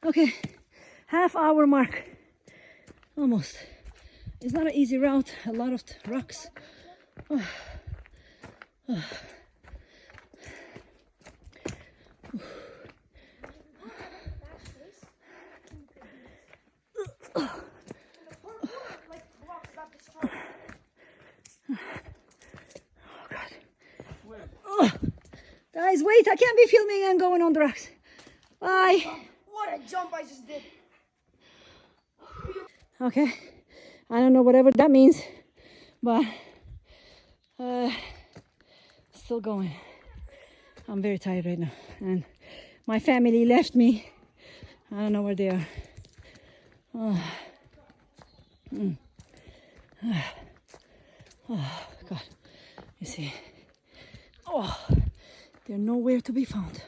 Okay, half-hour mark, almost. It's not an easy route, a lot of rocks. Guys, wait, I can't be filming and going on the rocks. Bye. What a jump I just did. Okay, I don't know whatever that means, but still going. I'm very tired right now, and my family left me. I don't know where they are. Oh, God, you see. Oh, they're nowhere to be found.